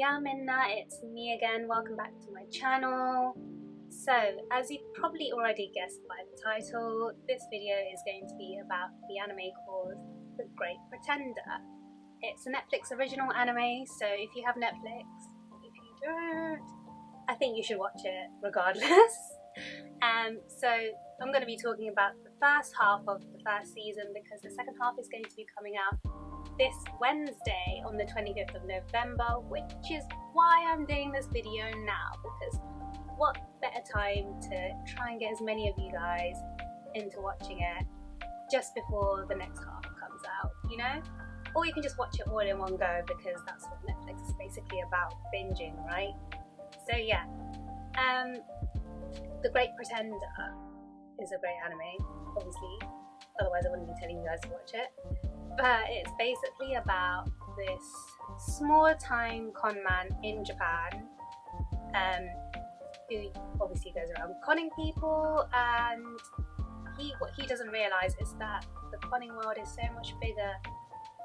Yeah, Minna, it's me again. Welcome back to my channel. So, as you've probably already guessed by the title, this video is going to be about the anime called The Great Pretender. It's a Netflix original anime, so if you have Netflix, if you don't, I think you should watch it regardless. So I'm going to be talking about the first half of the first season because the second half is going to be coming out this Wednesday on the 25th of November, which is why I'm doing this video now, because what better time to try and get as many of you guys into watching it just before the next half comes out, you know? Or you can just watch it all in one go because that's what Netflix is basically about, binging, right? So yeah, The Great Pretender is a great anime, obviously, otherwise I wouldn't be telling you guys to watch it. But it's basically about this small-time con man in Japan who obviously goes around conning people, and what he doesn't realise is that the conning world is so much bigger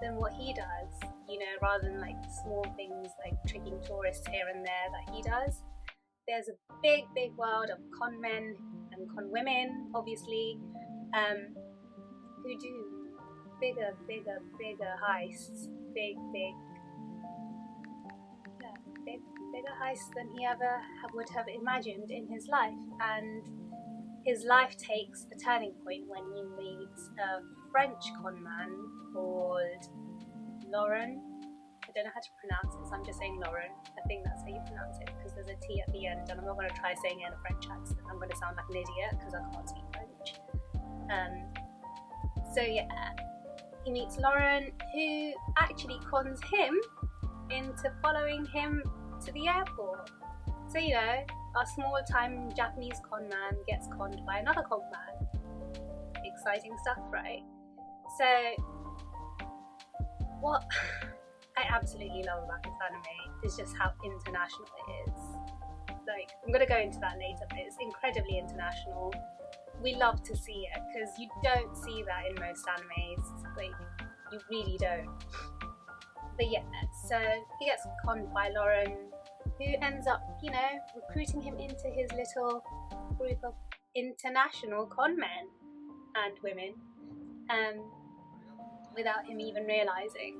than what he does, you know, rather than like small things like tricking tourists here and there that he does. There's a big world of con men and con women, obviously, who do bigger heists, bigger heists than he ever would have imagined in his life. And his life takes a turning point when he meets a French con man called Laurent. I don't know how to pronounce it, so I'm just saying Laurent. I think that's how you pronounce it because there's a T at the end, and I'm not going to try saying it in a French accent. I'm going to sound like an idiot because I can't speak French. So yeah, he meets Laurent, who actually cons him into following him to the airport. So, you know, a small-time Japanese con man gets conned by another con man. Exciting stuff, right? So, what I absolutely love about this anime is just how international it is. Like, I'm going to go into that later, but it's incredibly international. We love to see it because you don't see that in most animes. Like, you really don't. But yeah, so he gets conned by Laurent, who ends up, you know, recruiting him into his little group of international con men and women, without him even realising.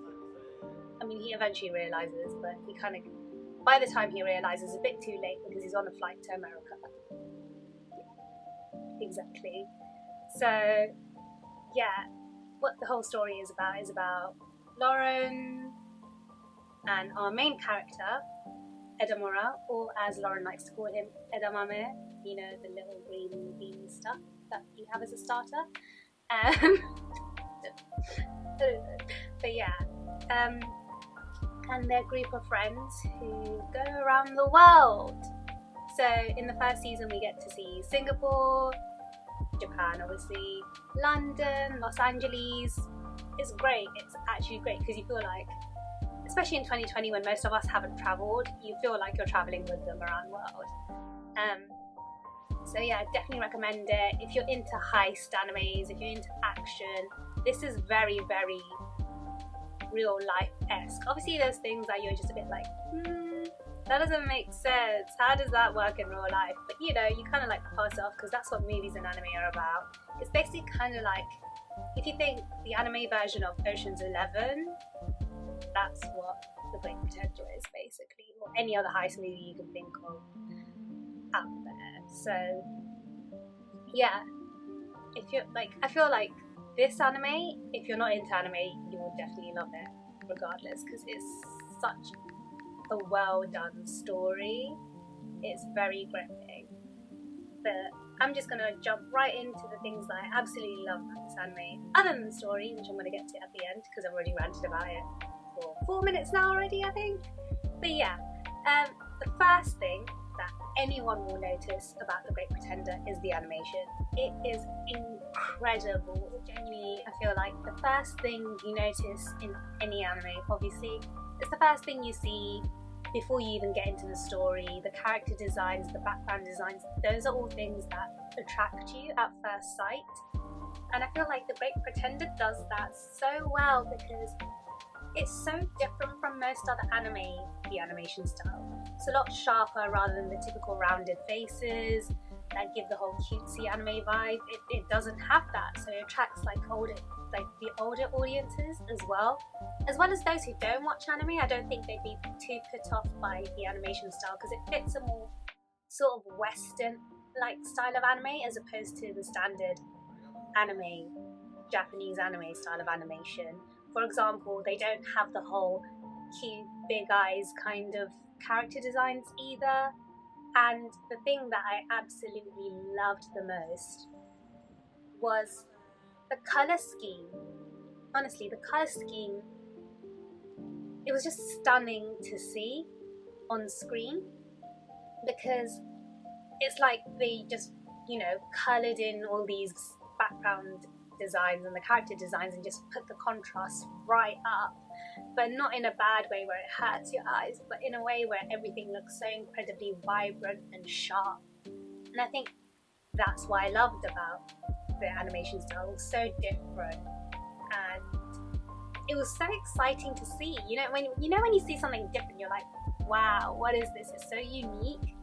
I mean, he eventually realises, but he kind of, by the time he realises, it's a bit too late because he's on a flight to America. Yeah, exactly. So, yeah, what the whole story is about Laurent and our main character, Edamura, or as Laurent likes to call him, Edamame, you know, the little green bean stuff that you have as a starter. But yeah, and their group of friends who go around the world. So in the first season we get to see Singapore, Japan obviously, London, Los Angeles. It's great, it's actually great because you feel like, especially in 2020 when most of us haven't travelled, you feel like you're travelling with them around the world. So yeah, I definitely recommend it. If you're into heist animes, if you're into action, this is very real life-esque. Obviously there's things that you're just a bit like, that doesn't make sense, how does that work in real life? But you know, you kind of like pass it off because that's what movies and anime are about. It's basically kind of like, if you think the anime version of Ocean's 11, that's what The Great Pretender is basically, or any other heist movie you can think of out there. So yeah, if you're like, I feel like this anime, if you're not into anime, you will definitely love it regardless because it's such a well done story. It's very gripping. But I'm just gonna jump right into the things that I absolutely love about this anime, other than the story, which I'm gonna get to at the end because I've already ranted about it for 4 minutes now already, I think. But yeah, the first thing that anyone will notice about The Great Pretender is the animation. It is incredible. Genuinely, I feel like the first thing you notice in any anime, obviously, it's the first thing you see before you even get into the story. The character designs, the background designs, those are all things that attract you at first sight. And I feel like The Great Pretender does that so well because it's so different from most other anime, the animation style. It's a lot sharper rather than the typical rounded faces that give the whole cutesy anime vibe. It doesn't have that, so it attracts like the older audiences as well as those who don't watch anime. I don't think they'd be too put off by the animation style because it fits a more sort of Western like style of anime as opposed to the standard anime, Japanese anime style of animation. For example, they don't have the whole cute big eyes kind of character designs either. And the thing that I absolutely loved the most was the colour scheme. Honestly, the colour scheme, it was just stunning to see on screen because it's like they just, coloured in all these background designs and the character designs and just put the contrast right up, but not in a bad way where it hurts your eyes, but in a way where everything looks so incredibly vibrant and sharp. And I think that's what I loved about the animation style. It was so different and it was so exciting to see. When you see something different, you're like, wow, what is this? It's so unique.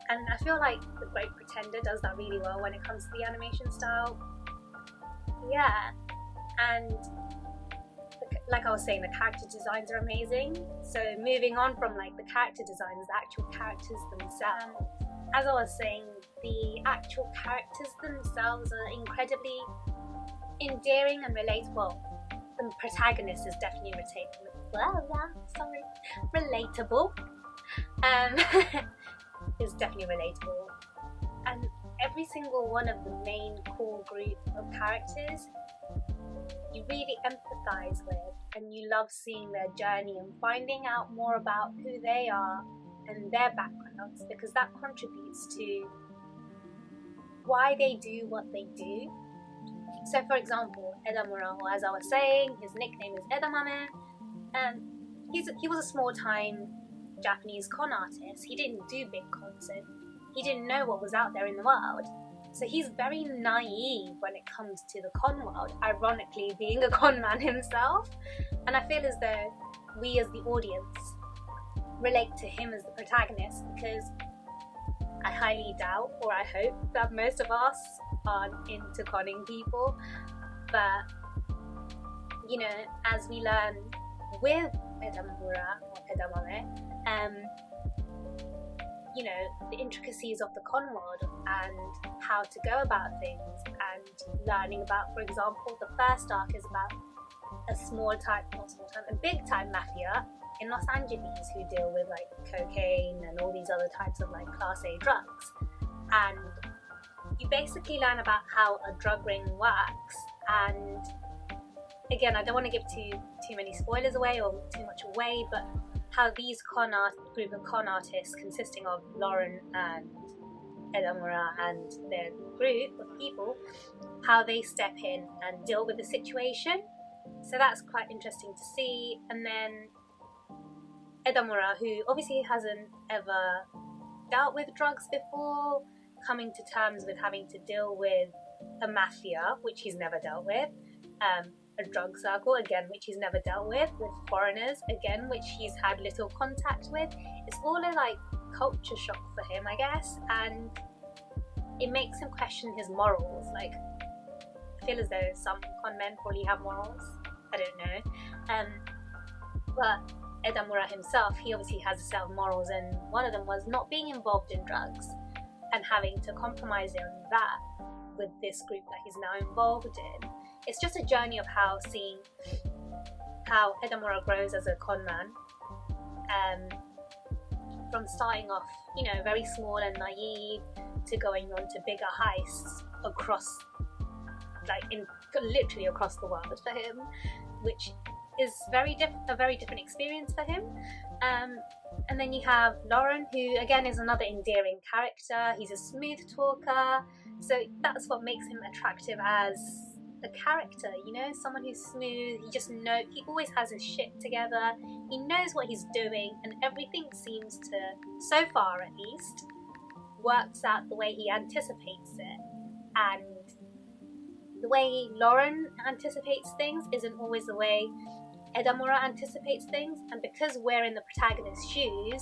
And I feel like The Great Pretender does that really well when it comes to the animation style. Yeah, and like I was saying, the character designs are amazing. So moving on from like the character designs, the actual characters themselves. As I was saying, the actual characters themselves are incredibly endearing and relatable. The protagonist is definitely relatable. Is definitely relatable. And every single one of the main core group of characters you really empathize with, and you love seeing their journey and finding out more about who they are and their backgrounds, because that contributes to why they do what they do. So for example, Edamura, as I was saying, his nickname is Edamame, and he was a small-time Japanese con artist. He didn't do big cons, so he didn't know what was out there in the world. So he's very naive when it comes to the con world, ironically being a con man himself. And I feel as though we as the audience relate to him as the protagonist, because I highly doubt, or I hope, that most of us aren't into conning people. But, as we learn with Edamura or Edamame, the intricacies of the con world and how to go about things, and learning about, for example, the first arc is about a big time mafia in Los Angeles who deal with like cocaine and all these other types of like class A drugs. And you basically learn about how a drug ring works. And again, I don't want to give too many spoilers away or too much away, but how these group of con artists consisting of Lauren and Edamura and their group of people, how they step in and deal with the situation. So that's quite interesting to see. And then Edamura, who obviously hasn't ever dealt with drugs before, coming to terms with having to deal with a mafia, which he's never dealt with, a drug circle, again, which he's never dealt with foreigners, again, which he's had little contact with. It's all a like culture shock for him, I guess, and it makes him question his morals. Like, I feel as though some con men probably have morals, I don't know, but Edamura himself, he obviously has a set of morals, and one of them was not being involved in drugs and having to compromise on that with this group that he's now involved in. It's just a journey of seeing how Edamura grows as a con man, from starting off, very small and naive, to going on to bigger heists across, literally across the world for him, which is a very different experience for him. And then you have Lauren, who again is another endearing character. He's a smooth talker, so that's what makes him attractive as a character, someone who's smooth. He always has his shit together, he knows what he's doing, and everything seems to, so far at least, works out the way he anticipates it. And the way Lauren anticipates things isn't always the way Edamura anticipates things, and because we're in the protagonist's shoes,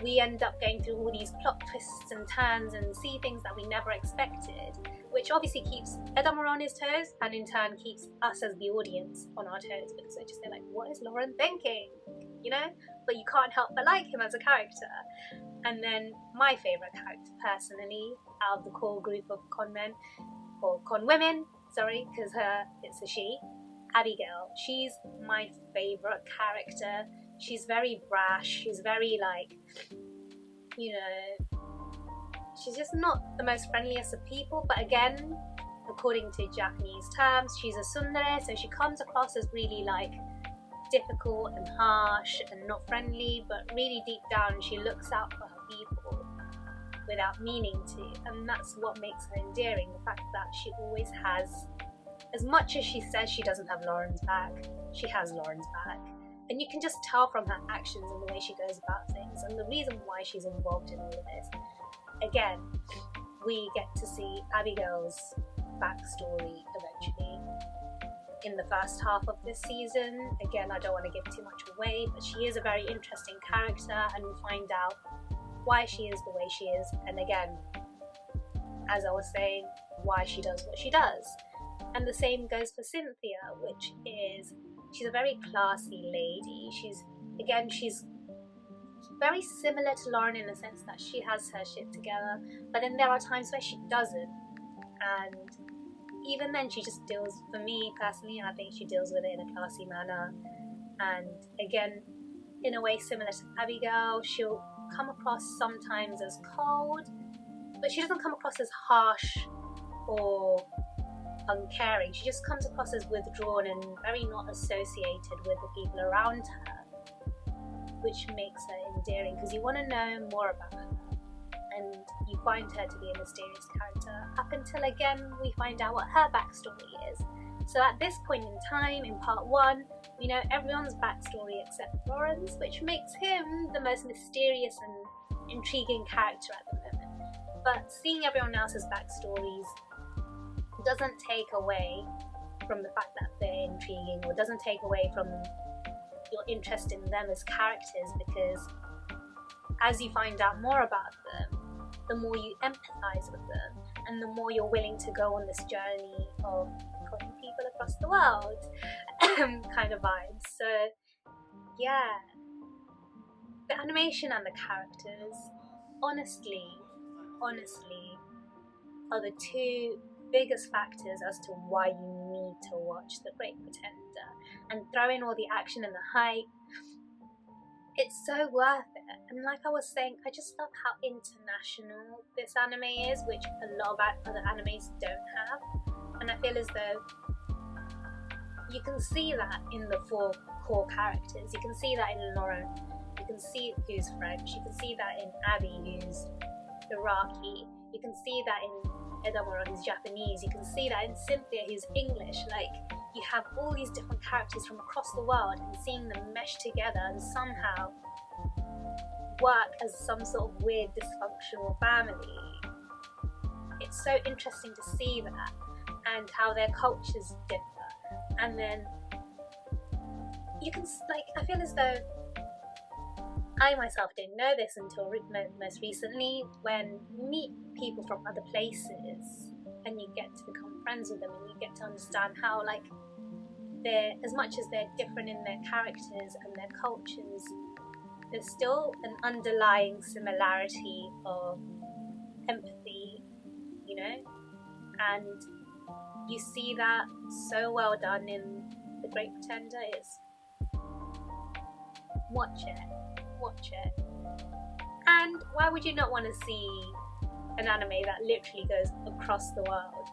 we end up going through all these plot twists and turns and see things that we never expected, which obviously keeps Edamura on his toes, and in turn keeps us as the audience on our toes, because we're just like, what is Lauren thinking? You know? But you can't help but like him as a character. And then my favourite character personally, out of the core group of con men, or con women, sorry, because it's a she, Abigail. She's my favourite character. She's very brash, she's very like, you know, she's just not the most friendliest of people, but again, according to Japanese terms, she's a tsundere, so she comes across as really like difficult and harsh and not friendly, but really deep down she looks out for her people without meaning to, and that's what makes her endearing, the fact that she always has, as much as she says she doesn't have Lauren's back, she has Lauren's back. And you can just tell from her actions and the way she goes about things, and the reason why she's involved in all of this. Again, we get to see Abigail's backstory eventually in the first half of this season. Again, I don't want to give too much away, but she is a very interesting character, and we find out why she is the way she is, and again, as I was saying, why she does what she does. And the same goes for Cynthia, which is, she's a very classy lady. She's very similar to Lauren in the sense that she has her shit together, but then there are times where she doesn't, and even then she just deals, for me personally, I think she deals with it in a classy manner. And again, in a way similar to Abigail, she'll come across sometimes as cold, but she doesn't come across as harsh or uncaring. She just comes across as withdrawn and very not associated with the people around her, which makes her endearing because you want to know more about her, and you find her to be a mysterious character up until again we find out what her backstory is. So at this point in time, in part 1, we know everyone's backstory except Lauren's, which makes him the most mysterious and intriguing character at the moment. But seeing everyone else's backstories doesn't take away from the fact that they're intriguing, or doesn't take away from your interest in them as characters, because as you find out more about them, the more you empathize with them, and the more you're willing to go on this journey of putting people across the world kind of vibes. So yeah, the animation and the characters honestly are the two biggest factors as to why you need to watch The Great Pretender. And throw in all the action and the hype, it's so worth it. And like I was saying, I just love how international this anime is, which a lot of other animes don't have. And I feel as though you can see that in the 4 core characters. You can see that in Lauren, you can see who's French, you can see that in Abby who's Iraqi, you can see that in Edamura who's Japanese, you can see that in Cynthia who's English. Like, you have all these different characters from across the world, and seeing them mesh together and somehow work as some sort of weird dysfunctional family. It's so interesting to see that, and how their cultures differ. And then you can, like, I feel as though I myself didn't know this until most recently, when you meet people from other places and you get to become friends with them, and you get to understand how, like, they're, as much as they're different in their characters and their cultures, there's still an underlying similarity of empathy, you know? And you see that so well done in The Great Pretender. It's watch it. And why would you not want to see an anime that literally goes across the world,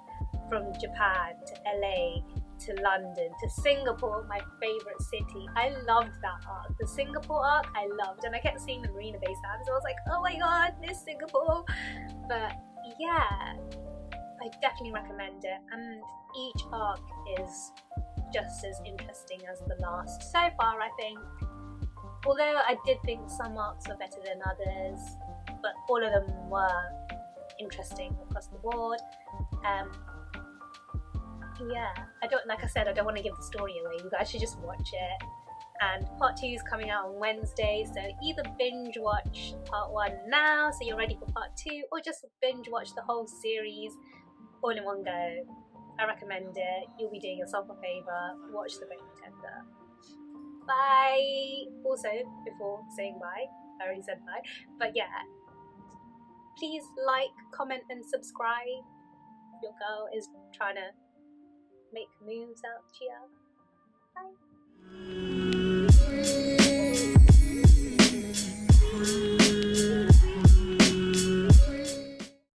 from Japan to LA to London to Singapore, my favourite city? I loved that arc. The Singapore arc I loved, and I kept seeing the Marina Bay Sands, so I was like, oh my god, this Singapore. But yeah, I definitely recommend it, and each arc is just as interesting as the last so far, I think. Although I did think some arcs were better than others, but all of them were interesting across the board. yeah, I don't want to give the story away. You guys should just watch it. And part 2 is coming out on Wednesday, so either binge watch part 1 now so you're ready for part 2, or just binge watch the whole series all in one go. I recommend it. You'll be doing yourself a favour. Watch The Great Pretender. Bye! Also, before saying bye, I already said bye, but yeah, please like, comment and subscribe. Your girl is trying to make moves out here. Bye!